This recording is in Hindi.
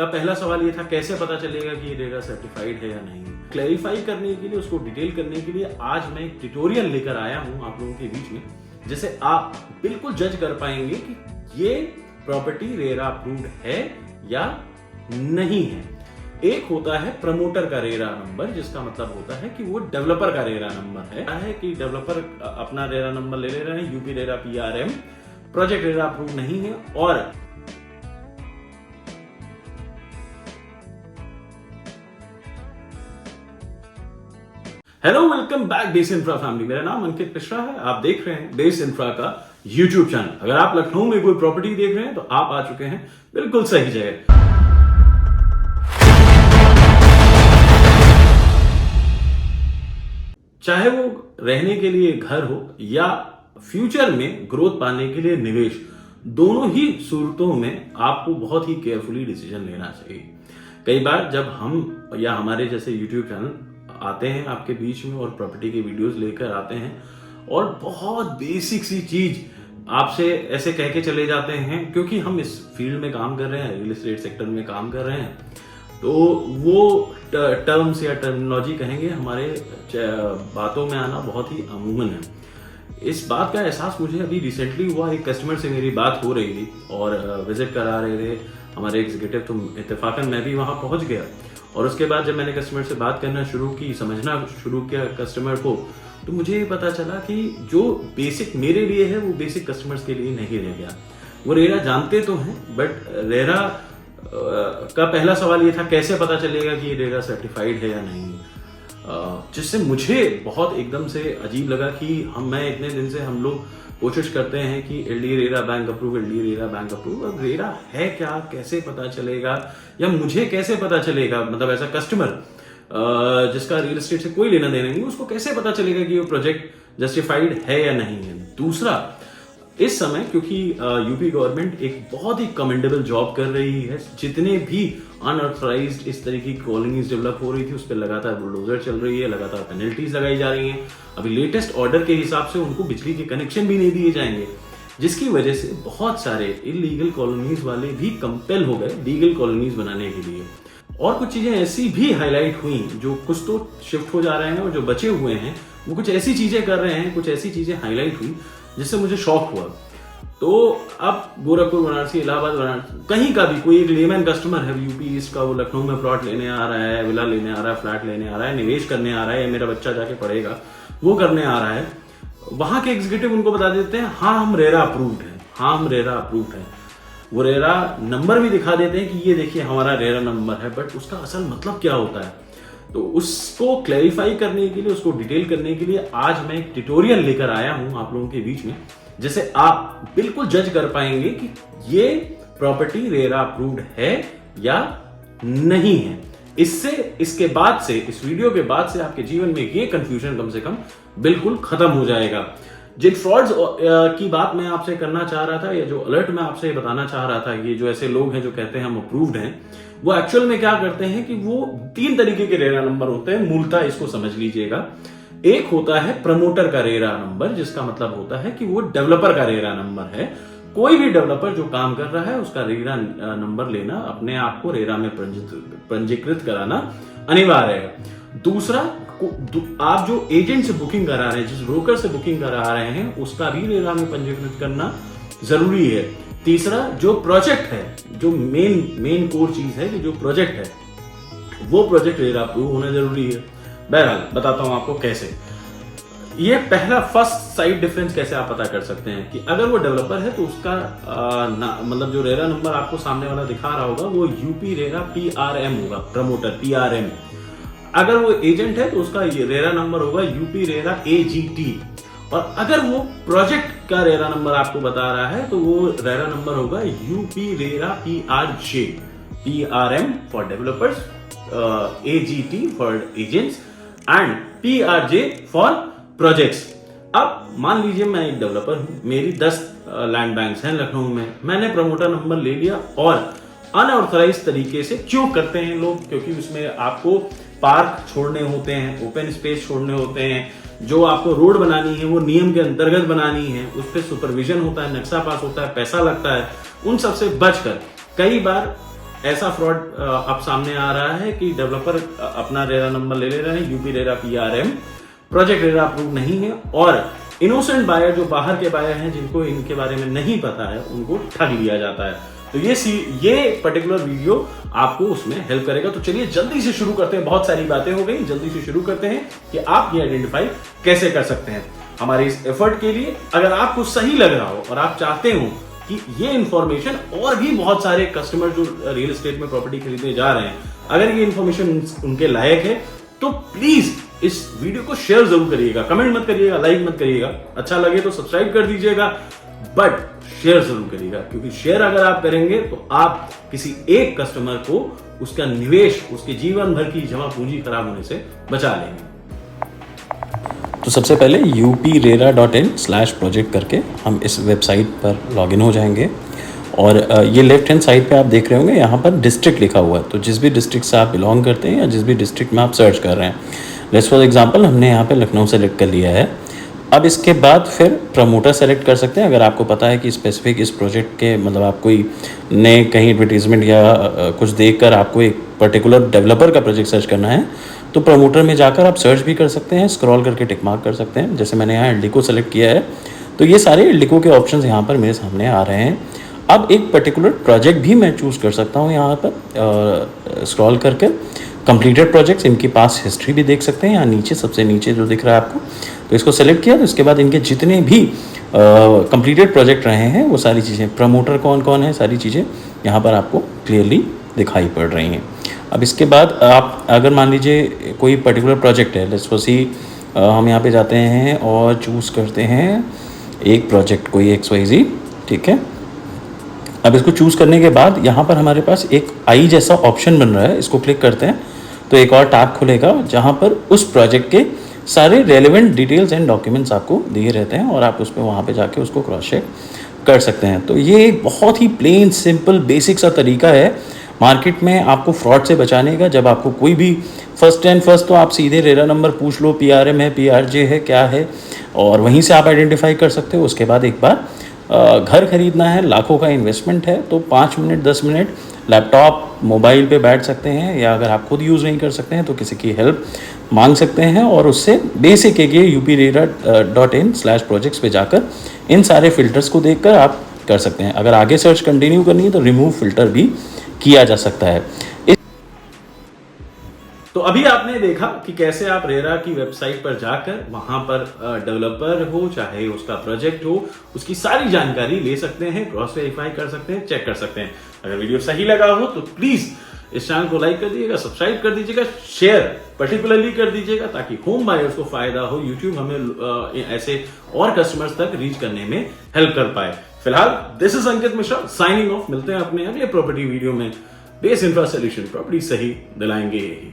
का पहला सवाल ये था कैसे पता चलेगा कि ये रेरा सर्टिफाइड है या नहीं। क्लैरिफाई करने के लिए, उसको डिटेल करने के लिए आज मैं एक ट्यूटोरियल लेकर आया हूं आप लोगों के बीच में, जिसे आप बिल्कुल जज कर पाएंगे कि ये प्रॉपर्टी रेरा अप्रूव्ड है या नहीं है। एक होता है प्रमोटर का रेरा नंबर, जिसका मतलब होता है कि वो डेवलपर का रेरा नंबर है कि डेवलपर अपना रेरा नंबर ले रहे हैं, UP RERA PRM, project RERA approve नहीं है। और hello, welcome back base infra family. मेरा नाम अंकित मिश्रा है, आप देख रहे हैं बेस इंफ्रा का यूट्यूब चैनल। अगर आप लखनऊ में कोई प्रॉपर्टी देख रहे हैं तो आप आ चुके हैं बिल्कुल सही जगह। चाहे वो रहने के लिए घर हो या फ्यूचर में ग्रोथ पाने के लिए निवेश, दोनों ही सूरतों में आपको बहुत ही केयरफुली डिसीजन लेना चाहिए। कई बार जब हम या हमारे जैसे यूट्यूब चैनल आते हैं आपके बीच में और प्रॉपर्टी के वीडियोस लेकर आते हैं और बहुत बेसिक सी चीज आपसे ऐसे कह के चले जाते हैं, क्योंकि हम इस फील्ड में काम कर रहे हैं, रियल एस्टेट सेक्टर में काम कर रहे हैं, तो वो टर्म्स या टर्मिनोलॉजी कहेंगे हमारे बातों में आना बहुत ही अमूमन है। इस बात का एहसास मुझे अभी रिसेंटली हुआ। एक कस्टमर से मेरी बात हो रही थी और विजिट करा रहे थे हमारे एग्जीक्यूटिव, तो इत्तेफाकन मैं भी वहां पहुंच गया। और उसके बाद जब मैंने कस्टमर से बात करना शुरू की, समझना शुरू किया कस्टमर को, तो मुझे ये पता चला कि जो बेसिक मेरे लिए है वो बेसिक कस्टमर्स के लिए नहीं रह गया। वो रेरा जानते तो हैं, बट रेरा का पहला सवाल ये था कैसे पता चलेगा कि ये रेरा सर्टिफाइड है या नहीं, जिससे मुझे बहुत एकदम से अजीब लगा कि मैं इतने दिन से हम लोग कोशिश करते हैं कि LD RERA bank approve, LD RERA bank approve. अब रेरा है क्या, कैसे पता चलेगा, या मुझे कैसे पता चलेगा, मतलब ऐसा कस्टमर जिसका रियल एस्टेट से कोई लेना देना नहीं, उसको कैसे पता चलेगा कि वो प्रोजेक्ट जस्टिफाइड है या नहीं है। दूसरा, इस समय क्योंकि यूपी गवर्नमेंट एक बहुत ही कमेंडेबल जॉब कर रही है, जितने भी अनऑथराइज्ड इस तरीके की कॉलोनीज डेवलप हो रही थी उस पर लगातार बुलडोजर चल रही है, लगातार पेनल्टीज लगाई जा रही हैं। अभी लेटेस्ट ऑर्डर के हिसाब से उनको बिजली के कनेक्शन भी नहीं दिए जाएंगे, जिसकी वजह से बहुत सारे इलीगल कॉलोनीज वाले भी कंपेल हो गए लीगल कॉलोनीज बनाने के लिए। और कुछ चीजें ऐसी भी हाईलाइट हुई, जो कुछ तो शिफ्ट हो जा रहे हैं और जो बचे हुए हैं वो कुछ ऐसी चीजें कर रहे हैं, कुछ ऐसी चीजें हाईलाइट हुई जिससे मुझे शॉक हुआ। तो अब गोरखपुर, वाराणसी, इलाहाबाद, वाराणसी, कहीं का भी कोई एक लेमैन कस्टमर है यूपी ईस्ट का, वो लखनऊ में प्लॉट लेने आ रहा है, विला लेने आ रहा है, फ्लैट लेने आ रहा है, निवेश करने आ रहा है, या मेरा बच्चा जाके पढ़ेगा वो करने आ रहा है, वहां के एग्जीक्यूटिव उनको बता देते हैं हाँ हम रेरा अप्रूव्ड है, हाँ हम रेरा अप्रूव्ड है। वो रेरा नंबर भी दिखा देते हैं कि ये देखिए हमारा रेरा नंबर है, बट उसका असल मतलब क्या होता है, तो उसको क्लैरिफाई करने के लिए, उसको डिटेल करने के लिए आज मैं एक ट्यूटोरियल लेकर आया हूं आप लोगों के बीच में, जिसे आप बिल्कुल जज कर पाएंगे कि ये प्रॉपर्टी रेरा अप्रूव्ड है या नहीं है। इसके बाद से, इस वीडियो के बाद से आपके जीवन में ये कंफ्यूजन कम से कम बिल्कुल खत्म हो जाएगा। जिन फ्रॉड्स की बात मैं आपसे करना चाह रहा था, या जो अलर्ट मैं आपसे बताना चाह रहा था, ये जो ऐसे लोग हैं जो कहते हैं हम अप्रूव्ड हैं, वो एक्चुअल में क्या करते हैं कि वो 3 तरीके के रेरा नंबर होते हैं। मूलतः इसको समझ लीजिएगा। एक होता है प्रमोटर का रेरा नंबर, जिसका मतलब होता है कि वो डेवलपर का रेरा नंबर है। कोई भी डेवलपर जो काम कर रहा है उसका रेरा नंबर लेना, अपने आप को रेरा में पंजीकृत कराना अनिवार्य है। दूसरा, आप जो एजेंट से बुकिंग करा रहे हैं, जिस ब्रोकर से बुकिंग करा रहे हैं, उसका भी रेरा में पंजीकृत करना जरूरी है। तीसरा, जो प्रोजेक्ट है, जो मेन कोर चीज है कि जो प्रोजेक्ट है वो प्रोजेक्ट रेरा अप्रूव होना जरूरी है। बहरहाल बताता हूं आपको कैसे। ये पहला फर्स्ट साइड डिफरेंस कैसे आप पता कर सकते हैं कि अगर वो डेवलपर है तो उसका मतलब जो रेरा नंबर आपको सामने वाला दिखा रहा होगा वो यूपी रेरा PRM होगा, प्रमोटर PRM। अगर वो एजेंट है तो उसका ये रेरा नंबर होगा यूपी रेरा AGT। और अगर वो प्रोजेक्ट का रेरा नंबर आपको बता रहा है तो वो रेरा नंबर होगा UP RERA PRJ, PRM for developers, AGT for agents and PRJ for projects. अब मान लीजिए मैं एक डेवलपर हूं, मेरी 10 लैंड बैंक्स हैं लखनऊ में, मैंने प्रमोटर नंबर ले लिया। और अनऑथराइज तरीके से क्यों करते हैं लोग, क्योंकि उसमें आपको पार्क छोड़ने होते हैं, ओपन स्पेस छोड़ने होते हैं, जो आपको रोड बनानी है वो नियम के अंतर्गत बनानी है, उस पर सुपरविजन होता है, नक्शा पास होता है, पैसा लगता है। उन सबसे बचकर कई बार ऐसा फ्रॉड अब सामने आ रहा है कि डेवलपर अपना रेरा नंबर ले रहे हैं, UP RERA PRM, project RERA approve नहीं है, और इनोसेंट बायर जो बाहर के बायर हैं जिनको इनके बारे में नहीं पता है उनको ठग लिया जाता है। तो ये पर्टिकुलर वीडियो आपको उसमें हेल्प करेगा। तो चलिए जल्दी से शुरू करते हैं, बहुत सारी बातें हो गई, जल्दी से शुरू करते हैं कि आप ये आइडेंटिफाई कैसे कर सकते हैं। हमारे इस एफर्ट के लिए अगर आपको सही लग रहा हो और आप चाहते हो कि ये इंफॉर्मेशन और भी बहुत सारे कस्टमर जो रियल एस्टेट में प्रॉपर्टी खरीदने जा रहे हैं, अगर ये इंफॉर्मेशन उनके लायक है तो प्लीज इस वीडियो को शेयर जरूर करिएगा, कमेंट मत करिएगा, लाइक मत करिएगा, अच्छा लगे तो सब्सक्राइब कर दीजिएगा, बट शेयर जरूर करिएगा, क्योंकि शेयर अगर आप करेंगे तो आप किसी एक कस्टमर को उसका निवेश, उसके जीवन भर की जमा पूंजी खराब होने से बचा लेंगे। तो सबसे पहले uprera.in/project करके हम इस वेबसाइट पर लॉगिन हो जाएंगे, और ये लेफ्ट हैंड साइड पे आप देख रहे होंगे यहाँ पर डिस्ट्रिक्ट लिखा हुआ है। तो जिस भी डिस्ट्रिक्ट से आप बिलोंग करते हैं या जिस भी डिस्ट्रिक्ट में आप सर्च कर रहे हैं, लेट्स फॉर एग्जांपल हमने यहाँ पे लखनऊ सेलेक्ट कर लिया है। अब इसके बाद फिर प्रमोटर सेलेक्ट कर सकते हैं। अगर आपको पता है कि स्पेसिफिक इस प्रोजेक्ट के मतलब आप कोई नए कहीं एडवर्टीजमेंट या कुछ देखकर आपको एक पर्टिकुलर डेवलपर का प्रोजेक्ट सर्च करना है, तो प्रमोटर में जाकर आप सर्च भी कर सकते हैं, स्क्रॉल करके टिक मार्क कर सकते हैं। जैसे मैंने यहाँ एल्डिको सेलेक्ट किया है, तो ये सारे एल्डिको के ऑप्शंस यहाँ पर मेरे सामने आ रहे हैं। अब एक पर्टिकुलर प्रोजेक्ट भी मैं चूज़ कर सकता हूँ यहाँ पर स्क्रॉल करके। कंप्लीटेड प्रोजेक्ट्स, इनकी पास हिस्ट्री भी देख सकते हैं यहाँ नीचे, सबसे नीचे जो दिख रहा है आपको, तो इसको सेलेक्ट किया। तो इसके बाद इनके जितने भी कंप्लीटेड प्रोजेक्ट रहे हैं वो सारी चीज़ें, प्रमोटर कौन कौन है, सारी चीज़ें यहाँ पर आपको क्लियरली दिखाई पड़ रही हैं। अब इसके बाद आप अगर मान लीजिए कोई पर्टिकुलर प्रोजेक्ट है, लेट्स सपोज हम यहाँ पे जाते हैं और चूज़ करते हैं एक प्रोजेक्ट कोई XYZ, ठीक है। अब इसको चूज़ करने के बाद यहाँ पर हमारे पास एक आई जैसा ऑप्शन बन रहा है, इसको क्लिक करते हैं तो एक और टैब खुलेगा जहाँ पर उस प्रोजेक्ट के सारे रेलेवेंट डिटेल्स एंड डॉक्यूमेंट्स आपको दिए रहते हैं, और आप उस पर वहाँ पे जाके उसको क्रॉस चेक कर सकते हैं। तो ये एक बहुत ही प्लेन सिंपल बेसिक सा तरीका है मार्केट में आपको फ्रॉड से बचाने का। जब आपको कोई भी फर्स्ट तो आप सीधे रेरा नंबर पूछ लो, PRM है, PRJ है, क्या है, और वहीं से आप आइडेंटिफाई कर सकते हो। उसके बाद एक बार घर खरीदना है, लाखों का इन्वेस्टमेंट है, तो 5 मिनट 10 मिनट लैपटॉप मोबाइल पे बैठ सकते हैं, या अगर आप खुद यूज़ नहीं कर सकते हैं तो किसी की हेल्प मांग सकते हैं, और उससे बेसिक एक ये uprera.in/projects पे जाकर इन सारे फिल्टर्स को देखकर आप कर सकते हैं। अगर आगे सर्च कंटिन्यू करनी है तो रिमूव फिल्टर भी किया जा सकता है। तो अभी आपने देखा कि कैसे आप रेरा की वेबसाइट पर जाकर वहां पर डेवलपर हो चाहे उसका प्रोजेक्ट हो, उसकी सारी जानकारी ले सकते हैं, क्रॉस वेरीफाई कर सकते हैं, चेक कर सकते हैं। अगर वीडियो सही लगा हो तो प्लीज इस चैनल को लाइक कर दीजिएगा, सब्सक्राइब कर दीजिएगा, शेयर पर्टिकुलरली कर दीजिएगा, ताकि होम बायर्स को फायदा हो, यूट्यूब हमें ऐसे और कस्टमर्स तक रीच करने में हेल्प कर पाए। फिलहाल this is Ankit Mishra signing off. मिलते हैं अपने अगले प्रॉपर्टी वीडियो में। बेस इंफ्रा सोल्यूशन, प्रॉपर्टी सही दिलाएंगे यही।